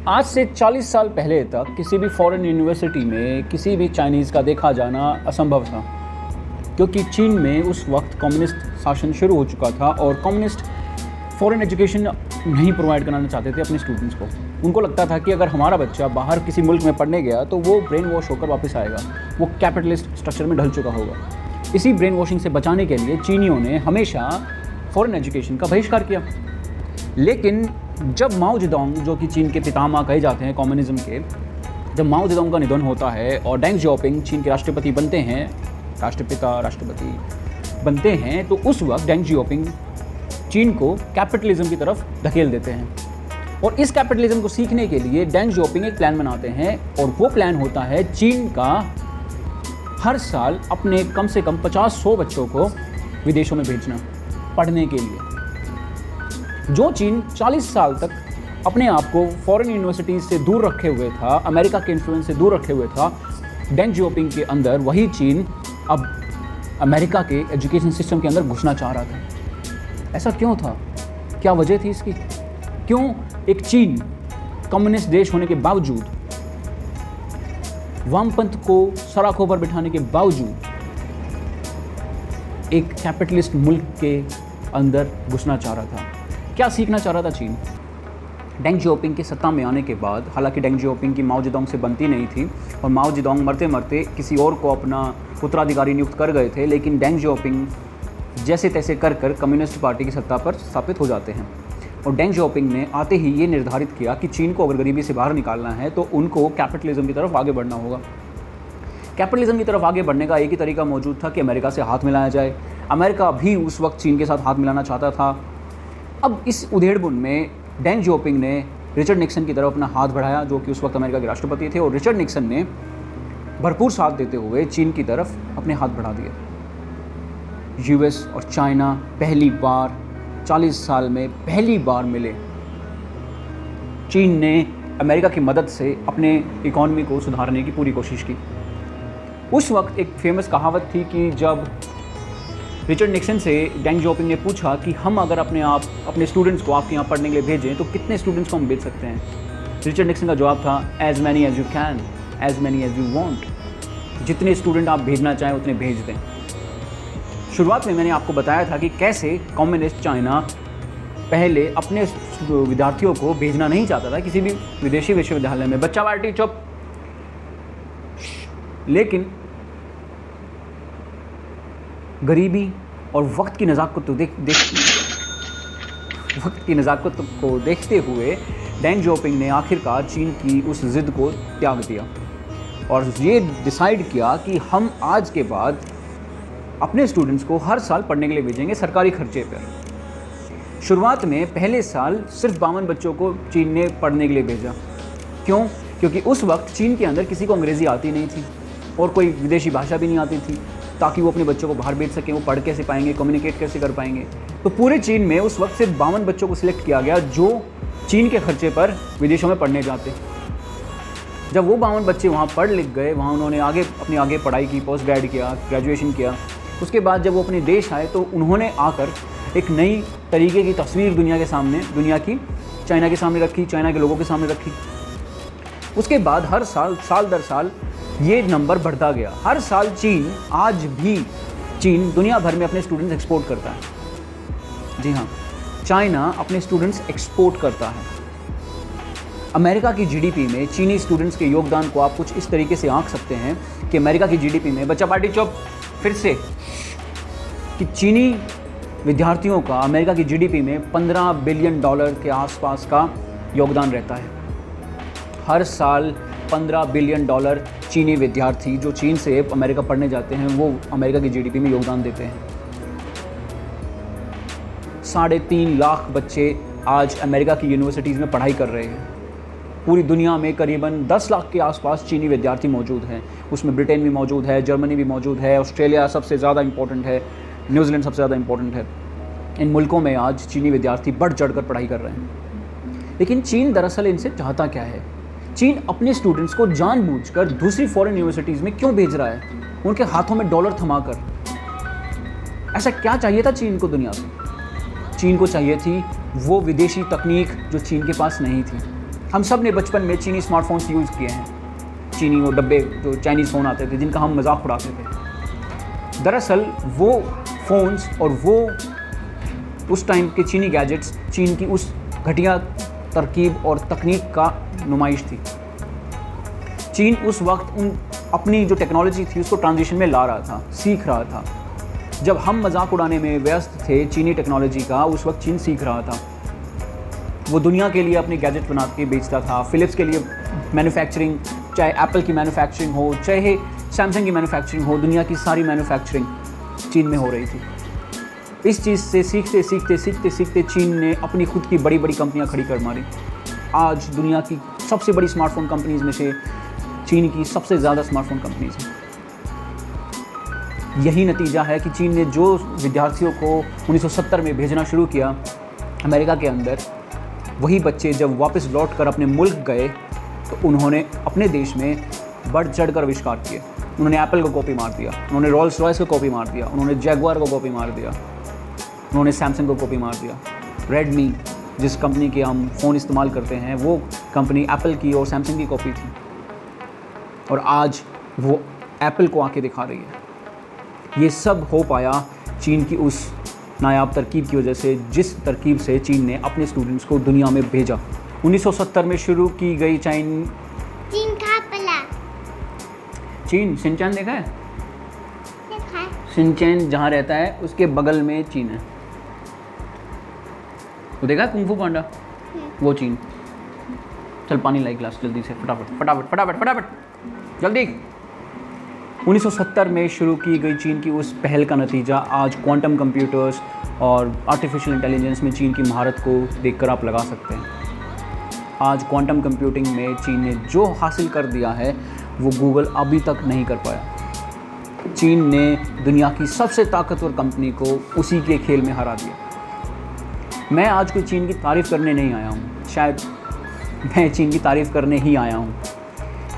आज से 40 साल पहले तक किसी भी फॉरेन यूनिवर्सिटी में किसी भी चाइनीज़ का देखा जाना असंभव था, क्योंकि चीन में उस वक्त कम्युनिस्ट शासन शुरू हो चुका था और कम्युनिस्ट फॉरेन एजुकेशन नहीं प्रोवाइड कराना चाहते थे अपने स्टूडेंट्स को। उनको लगता था कि अगर हमारा बच्चा बाहर किसी मुल्क में पढ़ने गया तो वो ब्रेन वॉश होकर वापस आएगा, वो कैपिटलिस्ट स्ट्रक्चर में ढल चुका होगा। इसी ब्रेन वॉशिंग से बचाने के लिए चीनियों ने हमेशा फॉरेन एजुकेशन का बहिष्कार किया। लेकिन जब माओ जेडोंग, जो कि चीन के पितामह कहे जाते हैं कम्युनिज्म के, जब माओ जेडोंग का निधन होता है और डेंग जियाओपिंग चीन के राष्ट्रपति बनते हैं, राष्ट्रपति बनते हैं, तो उस वक्त डेंग जियाओपिंग चीन को कैपिटलिज्म की तरफ धकेल देते हैं। और इस कैपिटलिज्म को सीखने के लिए डेंग जियाओपिंग एक प्लान बनाते हैं, और वो प्लान होता है चीन का हर साल अपने कम से कम 50-100 बच्चों को विदेशों में भेजना पढ़ने के लिए। जो चीन 40 साल तक अपने आप को फॉरेन यूनिवर्सिटीज़ से दूर रखे हुए था, अमेरिका के इन्फ्लुएंस से दूर रखे हुए था डेंग जियाओपिंग के अंदर, वही चीन अब अमेरिका के एजुकेशन सिस्टम के अंदर घुसना चाह रहा था। ऐसा क्यों था? क्या वजह थी इसकी? क्यों एक चीन कम्युनिस्ट देश होने के बावजूद, वामपंथ को सराखों पर बिठाने के बावजूद, एक कैपिटलिस्ट मुल्क के अंदर घुसना चाह रहा था? क्या सीखना चाह रहा था चीन? डेंग जियाओपिंग के सत्ता में आने के बाद, हालांकि डेंग जियाओपिंग की माओ जेडोंग से बनती नहीं थी और माओ जेडोंग मरते मरते किसी और को अपना उत्तराधिकारी नियुक्त कर गए थे, लेकिन डेंग जियाओपिंग जैसे तैसे कर कम्युनिस्ट पार्टी की सत्ता पर स्थापित हो जाते हैं। और डेंग जियाओपिंग ने आते ही ये निर्धारित किया कि चीन को अगर गरीबी से बाहर निकालना है तो उनको कैपिटलिज्म की तरफ आगे बढ़ना होगा। कैपिटलिज्म की तरफ आगे बढ़ने का एक ही तरीका मौजूद था कि अमेरिका से हाथ मिलाया जाए। अमेरिका भी उस वक्त चीन के साथ हाथ मिलाना चाहता था। अब इस उधेड़बुन में डेंग जियाओपिंग ने रिचर्ड निक्सन की तरफ अपना हाथ बढ़ाया, जो कि उस वक्त अमेरिका के राष्ट्रपति थे, और रिचर्ड निक्सन ने भरपूर साथ देते हुए चीन की तरफ अपने हाथ बढ़ा दिए। यूएस और चाइना पहली बार 40 साल में पहली बार मिले। चीन ने अमेरिका की मदद से अपने इकॉनमी को सुधारने की पूरी कोशिश की। उस वक्त एक फेमस कहावत थी कि जब रिचर्ड निक्सन से डेंग जियाओपिंग ने पूछा कि हम अगर अपने स्टूडेंट्स को आपके यहाँ पढ़ने के लिए भेजें तो कितने स्टूडेंट्स को हम भेज सकते हैं, रिचर्ड निक्सन का जवाब था as many as you can, as many as you want. जितने स्टूडेंट आप भेजना चाहें उतने भेज दें। शुरुआत में मैंने आपको बताया था कि कैसे कम्युनिस्ट चाइना पहले अपने विद्यार्थियों को भेजना नहीं चाहता था किसी भी विदेशी विश्वविद्यालय में। बच्चा पार्टी चुप। लेकिन गरीबी और वक्त की नज़ाकत को देखते हुए डेंग जियाओपिंग ने आखिरकार चीन की उस जिद को त्याग दिया और ये डिसाइड किया कि हम आज के बाद अपने स्टूडेंट्स को हर साल पढ़ने के लिए भेजेंगे सरकारी खर्चे पर। शुरुआत में पहले साल सिर्फ 52 बच्चों को चीन ने पढ़ने के लिए भेजा। क्यों? क्योंकि उस वक्त चीन के अंदर किसी को अंग्रेज़ी आती नहीं थी और कोई विदेशी भाषा भी नहीं आती थी, ताकि वो अपने बच्चों को बाहर भेज सकें। वो पढ़ कैसे पाएंगे, कम्युनिकेट कैसे कर पाएंगे? तो पूरे चीन में उस वक्त सिर्फ 52 बच्चों को सिलेक्ट किया गया जो चीन के खर्चे पर विदेशों में पढ़ने जाते। जब वो 52 बच्चे वहाँ पढ़ लिख गए, वहाँ उन्होंने आगे पढ़ाई की, पोस्ट ग्रेड किया, ग्रेजुएशन किया। उसके बाद जब वो अपने देश आए तो उन्होंने आकर एक नई तरीके की तस्वीर दुनिया की चाइना के सामने रखी, चाइना के लोगों के सामने रखी। उसके बाद हर साल दर साल ये नंबर बढ़ता गया। हर साल आज भी चीन दुनिया भर में अपने स्टूडेंट्स एक्सपोर्ट करता है। जी हाँ, चाइना अपने स्टूडेंट्स एक्सपोर्ट करता है। अमेरिका की जीडीपी में चीनी स्टूडेंट्स के योगदान को आप कुछ इस तरीके से आंक सकते हैं कि अमेरिका की जीडीपी में, बच्चा पार्टी चुप फिर से, कि चीनी विद्यार्थियों का अमेरिका की जीडीपी में $15 बिलियन के आसपास का योगदान रहता है। हर साल $15 बिलियन चीनी विद्यार्थी जो चीन से अमेरिका पढ़ने जाते हैं वो अमेरिका की जीडीपी में योगदान देते हैं। 3.5 लाख बच्चे आज अमेरिका की यूनिवर्सिटीज़ में पढ़ाई कर रहे हैं। पूरी दुनिया में करीबन 10 लाख के आसपास चीनी विद्यार्थी मौजूद हैं। उसमें ब्रिटेन भी मौजूद है, जर्मनी भी मौजूद है, ऑस्ट्रेलिया सबसे ज़्यादा इंपॉर्टेंट है, न्यूजीलैंड सबसे ज़्यादा इंपॉर्टेंट है। इन मुल्कों में आज चीनी विद्यार्थी बढ़ चढ़कर पढ़ाई कर रहे हैं। लेकिन चीन दरअसल इनसे चाहता क्या है? चीन अपने स्टूडेंट्स को जानबूझकर दूसरी फॉरेन यूनिवर्सिटीज़ में क्यों भेज रहा है, उनके हाथों में डॉलर थमाकर? ऐसा क्या चाहिए था चीन को दुनिया से? चीन को चाहिए थी वो विदेशी तकनीक जो चीन के पास नहीं थी। हम सब ने बचपन में चीनी स्मार्टफोन्स यूज़ किए हैं, चीनी वो डब्बे जो चाइनीज़ फ़ोन आते थे जिनका हम मजाक उड़ाते थे। दरअसल वो फ़ोन्स और वो उस टाइम के चीनी गैजेट्स चीन की उस घटिया तरकीब और तकनीक का नुमाइश थी। चीन उस वक्त उन अपनी जो टेक्नोलॉजी थी उसको ट्रांजिशन में ला रहा था, सीख रहा था। जब हम मजाक उड़ाने में व्यस्त थे चीनी टेक्नोलॉजी का, उस वक्त चीन सीख रहा था। वो दुनिया के लिए अपने गैजेट बना के बेचता था। फ़िलिप्स के लिए मैन्युफैक्चरिंग, चाहे एप्पल की मैन्युफैक्चरिंग हो, चाहे सैमसंग की मैन्युफैक्चरिंग हो, दुनिया की सारी मैन्युफैक्चरिंग चीन में हो रही थी। इस चीज़ से सीखते चीन ने अपनी खुद की बड़ी बड़ी कंपनियां खड़ी कर मारी। आज दुनिया की सबसे बड़ी स्मार्टफोन कंपनीज़ में से चीन की सबसे ज़्यादा स्मार्टफोन कंपनीज़ हैं। यही नतीजा है कि चीन ने जो विद्यार्थियों को 1970 में भेजना शुरू किया अमेरिका के अंदर, वही बच्चे जब वापस लौट कर अपने मुल्क गए तो उन्होंने अपने देश में बढ़ चढ़ कर आविष्कार किए। उन्होंने एप्पल को कॉपी मार दिया, उन्होंने रोल्स रॉयस को कॉपी मार दिया, उन्होंने जैगुआर को कॉपी मार दिया, उन्होंने सैमसंग को कॉपी मार दिया। रेडमी जिस कंपनी के हम फ़ोन इस्तेमाल करते हैं वो कंपनी एप्पल की और सैमसंग की कॉपी थी, और आज वो एप्पल को आके दिखा रही है। ये सब हो पाया चीन की उस नायाब तरकीब की वजह से, जिस तरकीब से चीन ने अपने स्टूडेंट्स को दुनिया में भेजा। 1970 में शुरू की गई चीन का पला। चीन शिनचैन देखा है? शिनचैन जहाँ रहता है उसके बगल में चीन है। वो देखा है कुंग फू पांडा? वो चीन। चल पानी लाई गिलास जल्दी से, फटाफट फटाफट फटाफट फटाफट जल्दी। 1970 में शुरू की गई चीन की उस पहल का नतीजा आज क्वांटम कंप्यूटर्स और आर्टिफिशियल इंटेलिजेंस में चीन की महारत को देखकर आप लगा सकते हैं। आज क्वांटम कंप्यूटिंग में चीन ने जो हासिल कर दिया है वो गूगल अभी तक नहीं कर पाया। चीन ने दुनिया की सबसे ताकतवर कंपनी को उसी के खेल में हरा दिया। मैं आज कोई चीन की तारीफ़ करने नहीं आया हूँ, शायद मैं चीन की तारीफ़ करने ही आया हूँ।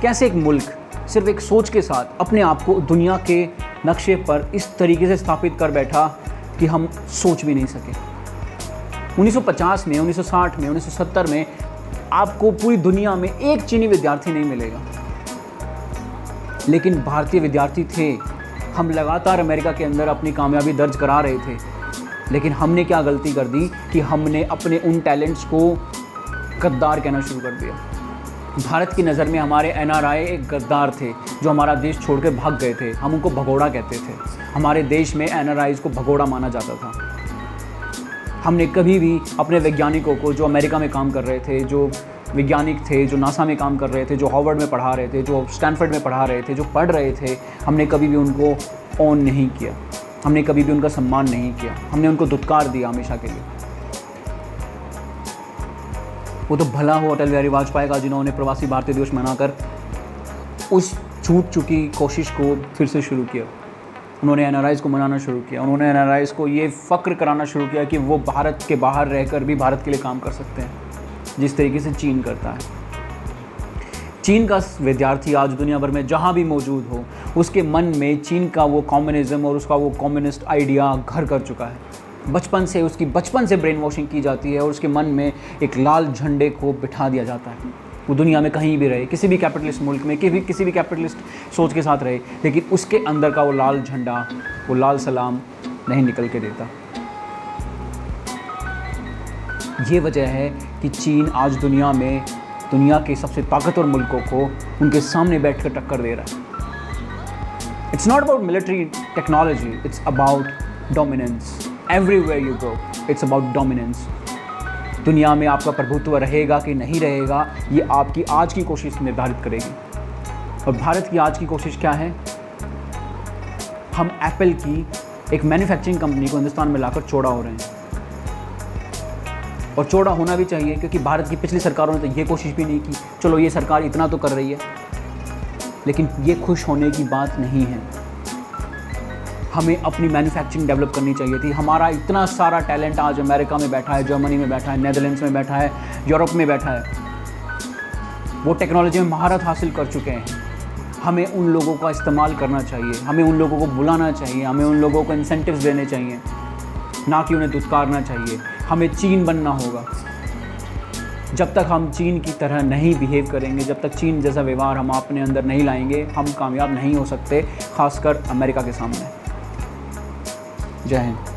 कैसे एक मुल्क सिर्फ एक सोच के साथ अपने आप को दुनिया के नक्शे पर इस तरीके से स्थापित कर बैठा कि हम सोच भी नहीं सके। 1950 में, 1960 में, 1970 में आपको पूरी दुनिया में एक चीनी विद्यार्थी नहीं मिलेगा, लेकिन भारतीय विद्यार्थी थे। हम लगातार अमेरिका के अंदर अपनी कामयाबी दर्ज करा रहे थे, लेकिन हमने क्या गलती कर दी कि हमने अपने उन टैलेंट्स को गद्दार कहना शुरू कर दिया। भारत की नज़र में हमारे NRI एक गद्दार थे जो हमारा देश छोड़ के भाग गए थे। हम उनको भगोड़ा कहते थे। हमारे देश में NRIs को भगोड़ा माना जाता था। हमने कभी भी अपने वैज्ञानिकों को, जो अमेरिका में काम कर रहे थे, जो वैज्ञानिक थे, जो नासा में काम कर रहे थे, जो हार्वर्ड में पढ़ा रहे थे, जो स्टैनफोर्ड में पढ़ा रहे थे, जो पढ़ रहे थे, हमने कभी भी उनको ऑन नहीं किया। हमने कभी भी उनका सम्मान नहीं किया। हमने उनको धुतकार दिया हमेशा के लिए। वो तो भला हो अटल बिहारी वाजपेयी का, जिन्होंने प्रवासी भारतीय दिवस मनाकर उस छूट चुकी कोशिश को फिर से शुरू किया। उन्होंने NRIs को मनाना शुरू किया। उन्होंने NRIs को ये फ़क्र कराना शुरू किया कि वो भारत के बाहर रहकर भी भारत के लिए काम कर सकते हैं, जिस तरीके से चीन करता है। चीन का विद्यार्थी आज दुनिया भर में जहाँ भी मौजूद हो, उसके मन में चीन का वो कम्युनिज़्म और उसका वो कम्युनिस्ट आइडिया घर कर चुका है। बचपन से ब्रेन वॉशिंग की जाती है और उसके मन में एक लाल झंडे को बिठा दिया जाता है। वो दुनिया में कहीं भी रहे, किसी भी कैपिटलिस्ट मुल्क में, किसी भी कैपिटलिस्ट सोच के साथ रहे, लेकिन उसके अंदर का वो लाल झंडा, वो लाल सलाम नहीं निकल के देता। ये वजह है कि चीन आज दुनिया के सबसे ताकतवर मुल्कों को उनके सामने बैठकर टक्कर दे रहा है। It's not about military technology, it's about dominance. Everywhere you go, it's about dominance. दुनिया में आपका प्रभुत्व रहेगा कि नहीं रहेगा, ये आपकी आज की कोशिश निर्धारित करेगी। और भारत की आज की कोशिश क्या है? हम एप्पल की एक मैन्युफैक्चरिंग कंपनी को हिंदुस्तान में लाकर चौड़ा हो रहे हैं, और चौड़ा होना भी चाहिए, क्योंकि भारत की पिछली सरकारों ने तो ये कोशिश भी नहीं की। चलो ये सरकार इतना तो कर रही है, लेकिन ये खुश होने की बात नहीं है। हमें अपनी मैन्युफैक्चरिंग डेवलप करनी चाहिए थी। हमारा इतना सारा टैलेंट आज अमेरिका में बैठा है, जर्मनी में बैठा है, नेदरलैंड्स में बैठा है, यूरोप में बैठा है। वो टेक्नोलॉजी में महारत हासिल कर चुके हैं। हमें उन लोगों का इस्तेमाल करना चाहिए, हमें उन लोगों को बुलाना चाहिए, हमें उन लोगों को इंसेंटिव्स देने चाहिए, ना कि उन्हें दुत्कारना चाहिए। हमें चीन बनना होगा। जब तक हम चीन की तरह नहीं बिहेव करेंगे, जब तक चीन जैसा व्यवहार हम अपने अंदर नहीं लाएंगे, हम कामयाब नहीं हो सकते, खासकर अमेरिका के सामने। जय हिंद।